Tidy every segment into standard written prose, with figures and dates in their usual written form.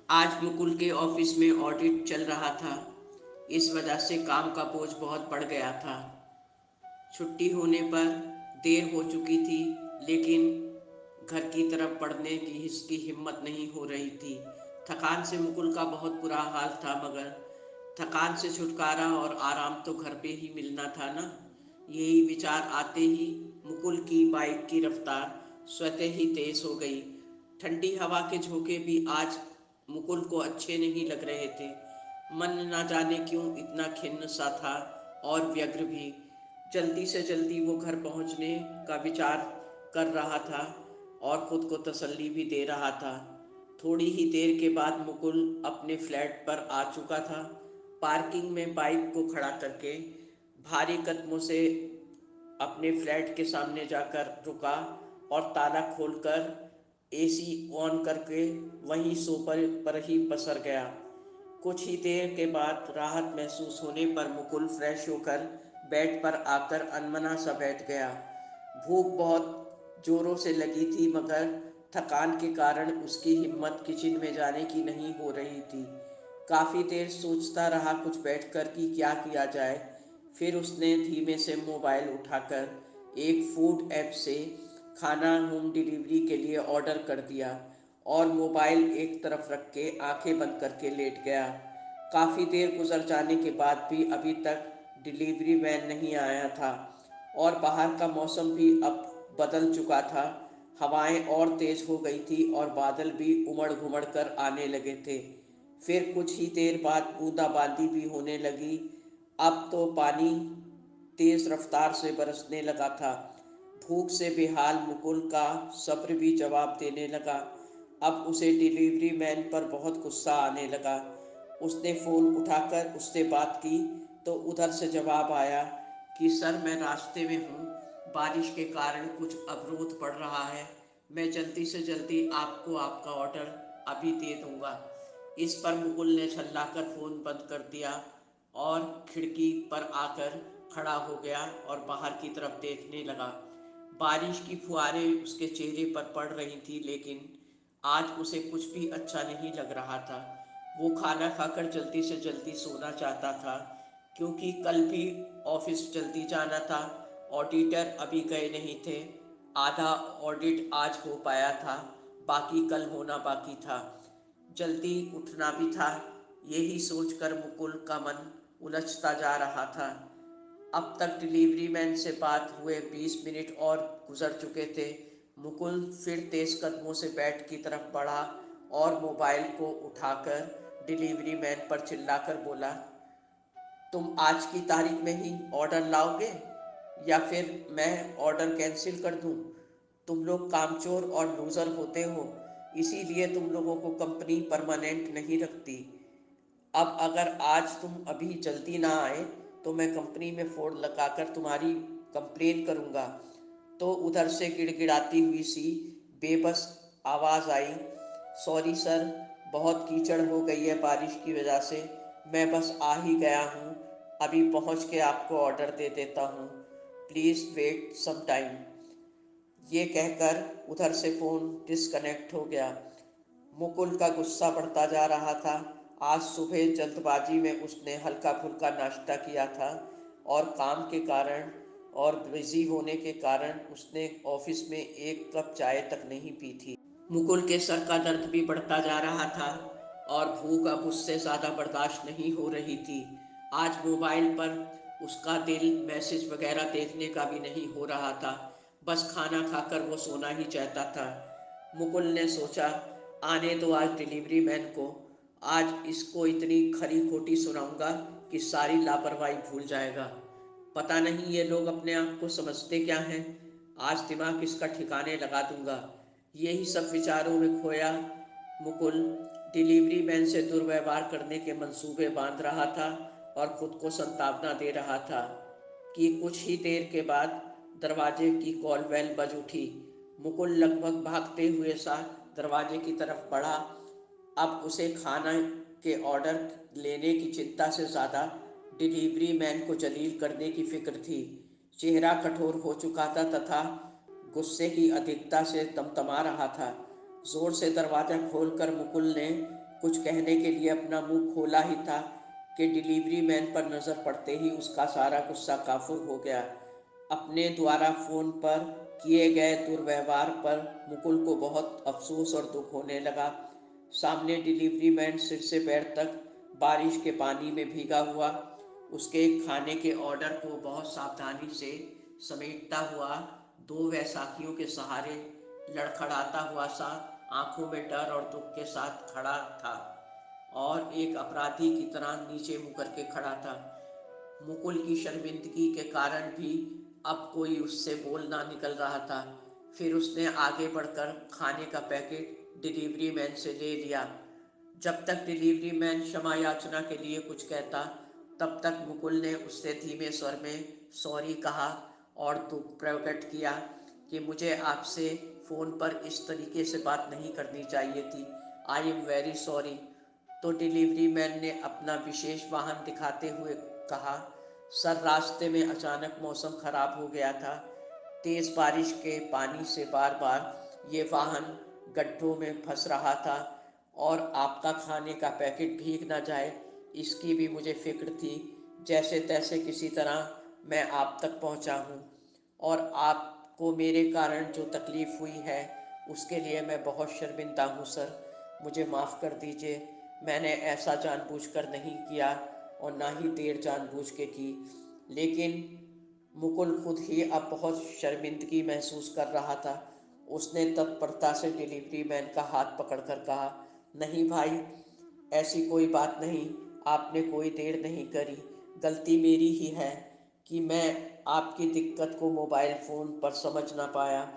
आज मुकुल के ऑफिस में ऑडिट चल रहा था। इस वजह से काम का बोझ बहुत बढ़ गया था। छुट्टी होने पर देर हो चुकी थी, लेकिन घर की तरफ पढ़ने की इसकी हिम्मत नहीं हो रही थी। थकान से मुकुल का बहुत बुरा हाल था, मगर थकान से छुटकारा और आराम तो घर पे ही मिलना था ना। यही विचार आते ही मुकुल की बाइक की रफ्तार स्वतः ही तेज हो गई। ठंडी हवा के झोंके भी आज मुकुल को अच्छे नहीं लग रहे थे। मन न जाने क्यों इतना खिन्न सा था और व्यग्र भी। जल्दी से जल्दी वो घर पहुंचने का विचार कर रहा था और खुद को तसल्ली भी दे रहा था। थोड़ी ही देर के बाद मुकुल अपने फ्लैट पर आ चुका था। पार्किंग में बाइक को खड़ा करके भारी कदमों से अपने फ्लैट के सामने जाकर रुका और ताला खोलकर एसी ऑन करके वहीं सोफे पर ही पसर गया। कुछ ही देर के बाद राहत महसूस होने पर मुकुल फ्रेश होकर बेड पर आकर अनमना सा बैठ गया। भूख बहुत जोरों से लगी थी, मगर थकान के कारण उसकी हिम्मत किचन में जाने की नहीं हो रही थी। काफ़ी देर सोचता रहा कुछ बैठकर कि क्या किया जाए। फिर उसने धीमे से मोबाइल उठाकर एक फूड ऐप से खाना होम डिलीवरी के लिए ऑर्डर कर दिया और मोबाइल एक तरफ रख के आंखें बंद करके लेट गया। काफ़ी देर गुजर जाने के बाद भी अभी तक डिलीवरी मैन नहीं आया था और बाहर का मौसम भी अब बदल चुका था। हवाएं और तेज हो गई थी और बादल भी उमड़ घुमड़ कर आने लगे थे। फिर कुछ ही देर बाद बूंदाबांदी भी होने लगी। अब तो पानी तेज रफ्तार से बरसने लगा था। भूख से बेहाल मुकुल का सब्र भी जवाब देने लगा। अब उसे डिलीवरी मैन पर बहुत गुस्सा आने लगा। उसने फ़ोन उठाकर उससे बात की तो उधर से जवाब आया कि सर, मैं रास्ते में हूँ, बारिश के कारण कुछ अवरोध पड़ रहा है। मैं जल्दी से जल्दी आपको आपका ऑर्डर अभी दे दूँगा। इस पर मुकुल ने झल्लाकर फ़ोन बंद कर दिया और खिड़की पर आकर खड़ा हो गया और बाहर की तरफ देखने लगा। बारिश की फुहारें उसके चेहरे पर पड़ रही थी, लेकिन आज उसे कुछ भी अच्छा नहीं लग रहा था। वो खाना खाकर जल्दी से जल्दी सोना चाहता था, क्योंकि कल भी ऑफिस जल्दी जाना था। ऑडिटर अभी गए नहीं थे। आधा ऑडिट आज हो पाया था, बाकी कल होना बाकी था। जल्दी उठना भी था। यही सोचकर मुकुल का मन उलझता जा रहा था। अब तक डिलीवरी मैन से बात हुए 20 मिनट और गुजर चुके थे। मुकुल फिर तेज कदमों से बेड की तरफ बढ़ा और मोबाइल को उठाकर डिलीवरी मैन पर चिल्लाकर बोला, तुम आज की तारीख में ही ऑर्डर लाओगे या फिर मैं ऑर्डर कैंसिल कर दूं? तुम लोग कामचोर और लूज़र होते हो, इसीलिए तुम लोगों को कंपनी परमानेंट नहीं रखती। अब अगर आज तुम अभी जल्दी ना आए तो मैं कंपनी में फ़ोन लगाकर तुम्हारी कंप्लेन करूँगा। तो उधर से गिड़गिड़ाती हुई सी बेबस आवाज़ आई, सॉरी सर, बहुत कीचड़ हो गई है बारिश की वजह से। मैं बस आ ही गया हूँ, अभी पहुँच के आपको ऑर्डर दे देता हूँ। Please wait some time. ये कहकर उधर से फ़ोन डिस्कनेक्ट हो गया। मुकुल का गुस्सा बढ़ता जा रहा था। आज सुबह जल्दबाजी में उसने हल्का फुल्का नाश्ता किया था और काम के कारण और बिजी होने के कारण उसने ऑफिस में एक कप चाय तक नहीं पी थी। मुकुल के सर का दर्द भी बढ़ता जा रहा था और भूख अब उससे ज़्यादा बर्दाश्त नहीं हो रही थी। आज मोबाइल पर उसका दिल मैसेज वगैरह देखने का भी नहीं हो रहा था। बस खाना खाकर वो सोना ही चाहता था। मुकुल ने सोचा, आने दो आज डिलीवरी मैन को। आज इसको इतनी खरी खोटी सुनाऊंगा कि सारी लापरवाही भूल जाएगा। पता नहीं ये लोग अपने आप को समझते क्या हैं। आज दिमाग इसका ठिकाने लगा दूंगा। यही सब विचारों में खोया मुकुल डिलीवरी मैन से दुर्व्यवहार करने के मंसूबे बांध रहा था और खुद को संतावना दे रहा था कि कुछ ही देर के बाद दरवाजे की कॉल बेल बज उठी। मुकुल लगभग भागते हुए सा दरवाजे की तरफ बढ़ा। अब उसे खाना के ऑर्डर लेने की चिंता से ज़्यादा डिलीवरी मैन को जलील करने की फिक्र थी। चेहरा कठोर हो चुका था तथा गुस्से की अधिकता से तमतमा रहा था। जोर से दरवाज़ा खोलकर मुकुल ने कुछ कहने के लिए अपना मुंह खोला ही था कि डिलीवरी मैन पर नज़र पड़ते ही उसका सारा गुस्सा काफुर हो गया। अपने द्वारा फ़ोन पर किए गए दुर्व्यवहार पर मुकुल को बहुत अफसोस और दुख होने लगा। सामने डिलीवरी मैन सिर से पैर तक बारिश के पानी में भीगा हुआ उसके खाने के ऑर्डर को बहुत सावधानी से समेटता हुआ दो वैसाखियों के सहारे लड़खड़ाता हुआ सा आंखों में डर और दुख के साथ खड़ा था और एक अपराधी की तरह नीचे मुँह करके खड़ा था। मुकुल की शर्मिंदगी के कारण भी अब कोई उससे बोल ना निकल रहा था। फिर उसने आगे बढ़कर खाने का पैकेट डिलीवरी मैन से ले लिया। जब तक डिलीवरी मैन क्षमा याचना के लिए कुछ कहता, तब तक मुकुल ने उससे धीमे स्वर में सॉरी कहा और दुख प्रकट किया कि मुझे आपसे फ़ोन पर इस तरीके से बात नहीं करनी चाहिए थी। I am very sorry. तो डिलीवरी मैन ने अपना विशेष वाहन दिखाते हुए कहा, सर रास्ते में अचानक मौसम खराब हो गया था। तेज़ बारिश के पानी से बार बार ये वाहन गड्ढों में फंस रहा था और आपका खाने का पैकेट भीग ना जाए इसकी भी मुझे फिक्र थी। जैसे तैसे किसी तरह मैं आप तक पहुंचा हूं और आपको मेरे कारण जो तकलीफ़ हुई है उसके लिए मैं बहुत शर्मिंदा हूं सर। मुझे माफ़ कर दीजिए। मैंने ऐसा जानबूझकर नहीं किया और ना ही देर जानबूझ के की। लेकिन मुकुल खुद ही अब बहुत शर्मिंदगी महसूस कर रहा था। उसने तत्परता से डिलीवरी मैन का हाथ पकड़कर कहा, नहीं भाई, ऐसी कोई बात नहीं। आपने कोई देर नहीं करी। गलती मेरी ही है कि मैं आपकी दिक्कत को मोबाइल फ़ोन पर समझ ना पाया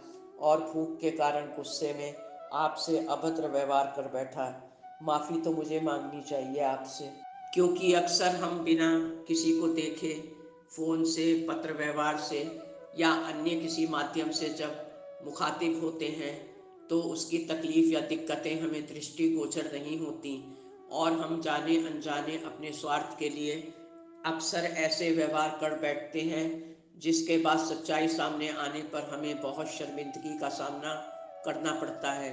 और भूख के कारण गुस्से में आपसे अभद्र व्यवहार कर बैठा। माफ़ी तो मुझे मांगनी चाहिए आपसे, क्योंकि अक्सर हम बिना किसी को देखे फ़ोन से, पत्र व्यवहार से या अन्य किसी माध्यम से जब मुखातिब होते हैं तो उसकी तकलीफ़ या दिक्कतें हमें दृष्टिगोचर नहीं होती और हम जाने अनजाने अपने स्वार्थ के लिए अक्सर ऐसे व्यवहार कर बैठते हैं जिसके बाद सच्चाई सामने आने पर हमें बहुत शर्मिंदगी का सामना करना पड़ता है।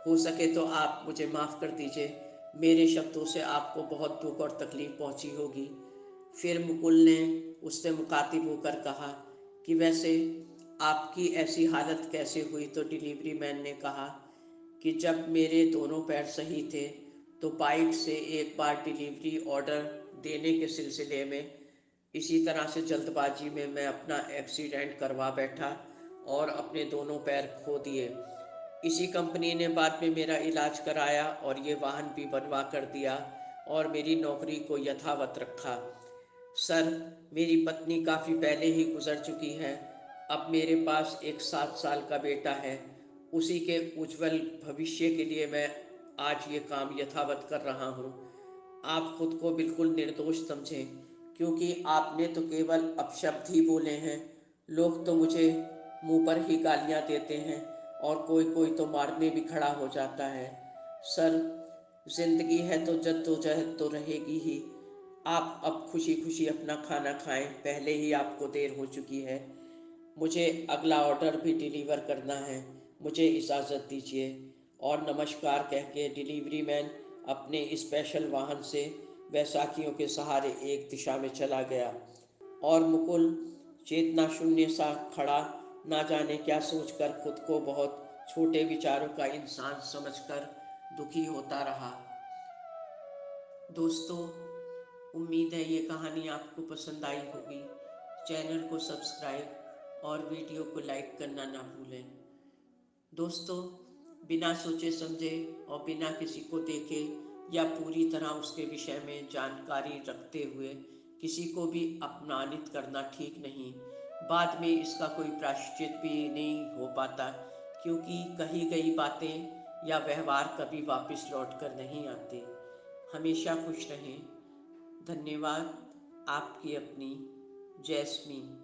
हो सके तो आप मुझे माफ़ कर दीजिए। मेरे शब्दों से आपको बहुत दुख और तकलीफ़ पहुंची होगी। फिर मुकुल ने उससे मुखातिब होकर कहा कि वैसे आपकी ऐसी हालत कैसे हुई। तो डिलीवरी मैन ने कहा कि जब मेरे दोनों पैर सही थे तो बाइक से एक बार डिलीवरी ऑर्डर देने के सिलसिले में इसी तरह से जल्दबाजी में मैं अपना एक्सीडेंट करवा बैठा और अपने दोनों पैर खो दिए। इसी कंपनी ने बाद में मेरा इलाज कराया और ये वाहन भी बनवा कर दिया और मेरी नौकरी को यथावत रखा। सर, मेरी पत्नी काफ़ी पहले ही गुजर चुकी है। अब मेरे पास एक 7 साल का बेटा है। उसी के उज्जवल भविष्य के लिए मैं आज ये काम यथावत कर रहा हूँ। आप खुद को बिल्कुल निर्दोष समझें, क्योंकि आपने तो केवल अपशब्द ही बोले हैं। लोग तो मुझे मुंह पर ही गालियाँ देते हैं और कोई कोई तो मारने भी खड़ा हो जाता है। सर, जिंदगी है तो जद्दोजहद तो रहेगी ही। आप अब खुशी खुशी अपना खाना खाएं, पहले ही आपको देर हो चुकी है। मुझे अगला ऑर्डर भी डिलीवर करना है। मुझे इजाज़त दीजिए। और नमस्कार कह के डिलीवरी मैन अपने स्पेशल वाहन से बैसाखियों के सहारे एक दिशा में चला गया और मुकुल चेतना शून्य सा खड़ा, ना जाने क्या सोचकर खुद को बहुत छोटे विचारों का इंसान समझकर दुखी होता रहा। दोस्तों, उम्मीद है ये कहानी आपको पसंद आई होगी। चैनल को सब्सक्राइब और वीडियो को लाइक करना ना भूलें। दोस्तों, बिना सोचे समझे और बिना किसी को देखे या पूरी तरह उसके विषय में जानकारी रखते हुए किसी को भी अपमानित करना ठीक नहीं। बाद में इसका कोई प्रायश्चित भी नहीं हो पाता, क्योंकि कही गई बातें या व्यवहार कभी वापस लौट कर नहीं आते। हमेशा खुश रहें। धन्यवाद। आपकी अपनी जैस्मीन।